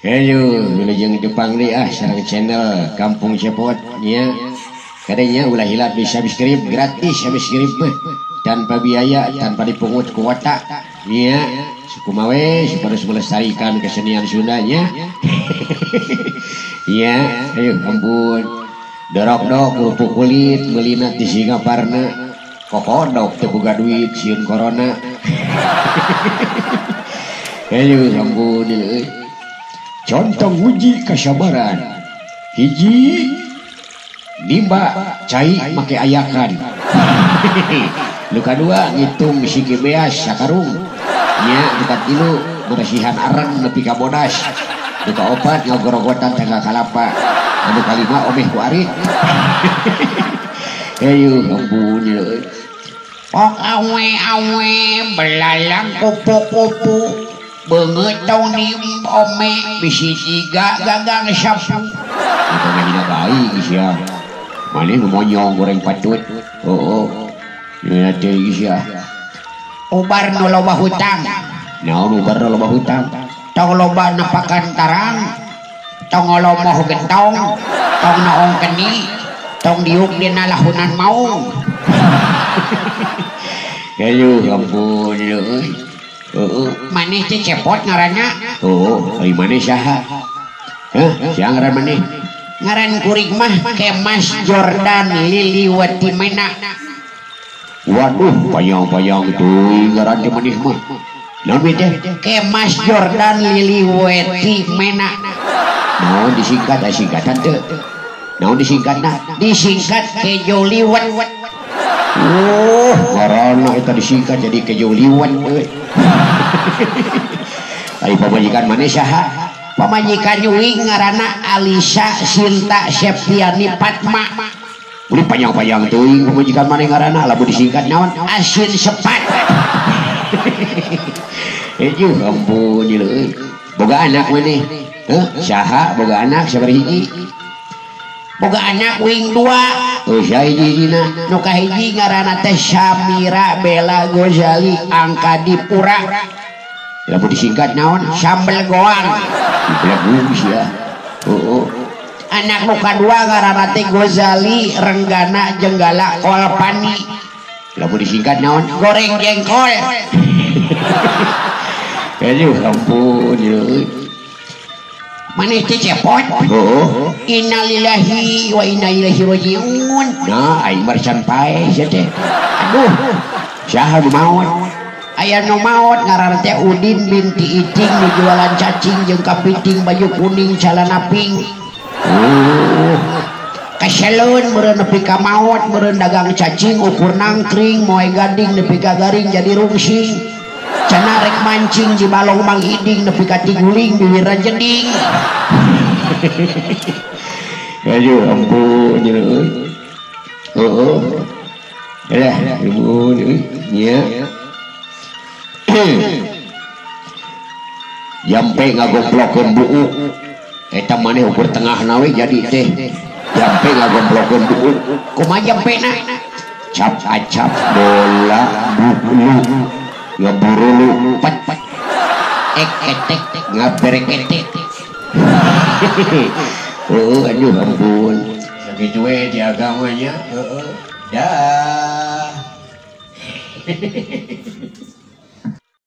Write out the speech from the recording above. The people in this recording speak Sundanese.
Ayo, wilujeng Jepang nih sareng channel Kampung Cepot nya. Kadenya ulah hilat bisa subscribe gratis subscribe tanpa biaya, tanpa dipungut kuota. Nya, sukumawe supaya melestarikan kesenian Sundanya. Ya, ayo ampun. Dorok-dok kerupuk kulit melinat di Singaparna. Kokodok teu boga duit sieun corona. Ayo ampun euy. Contoh uji kesabaran hiji nimba cai make ayakan. Nu kadua ngitung sigi beas sakarung nya dekat tilu bersihan areng nepi ka bodas nu kaopat ngagorogotan tengah kalapa anu kalima omeh ku arit. Ayo ampun euy. Pok awe-awe belalang kupu-kupu beungeut tong di ome bisi tiga gagang sapu. Kita hina baik sia. Maneh nu monyong goreng patut. Oh. Ya teh sia. Ubar nu loba hutang. Naon ubar nu loba hutang? Tong loba nepakan tarang. Tong lomoh gentong. Tong naong keni. Tong diuk dina lahunan maung. Ayo ampun euy. Maneh teh Cepot ngaranna. Ari maneh saha? Sia ngaran maneh? Ngaran kuring mah Kemas Jordan Liliwati Mena. Waduh, payang-payang teuing ngaran teh maneh mah. Naon teh? Kemas Jordan Liliwati Mena. Naon disingkat singkatan teu? Naon disingkatna? Disingkat Kejo Liwat. Karena itu disingkat jadi kejo liwat. Ayo pamajikan maneh saha? Pamajikan nyuing ngaranna Alisa Sinta Septiani Fatma. Uli panjang-panjang teuing pamajikan maneh ngaranna lamun disingkat naon? Asin Sepat. Ejuh ampun euy. Boga anak maneh. Saha boga anak sabari hiji? Boga anak wing 2. Sia hiji dina nu kahiji ngaranna teh Samira Bella Gozali Angka Dipura. Lamun disingkat naon? Sambel goang. Belum sia. Anak nu kadua ngaranna teh Gozali Renggana Jenggala Kolpani. Lamun disingkat naon? Goreng jengkol. Aduh ampun euy. Maneh teh Cepot. Innalillahi wa inna ilaihi rajiun. Nah, aing marcan pae sia teh. Aduh. Saha nu maot? Aya nu maot ngaranna teh Udin binti Icing nu jualan cacing jeung kapiting baju kuning calana pink. Kaseleun meureun nepi ka maot, meureun dagang cacing ukur nangkring moe gading nepi ka garing jadi rungsing. Cenah rek mancing di balong Mang Iding nepi ka tiguling bibirna jeding. Aduh ampun euy. Alah ampun euy. Nya. Jampe ngagomplokeun buuk. Eta maneh ukur tengahna we jadi teh. Jampe ngagomplokeun buuk. Kumaha jampena? Cap acap bola bulu. Ngeburulu pat ketek ngabereketek. Aduh ampun sakitu we di agamanya. Dah.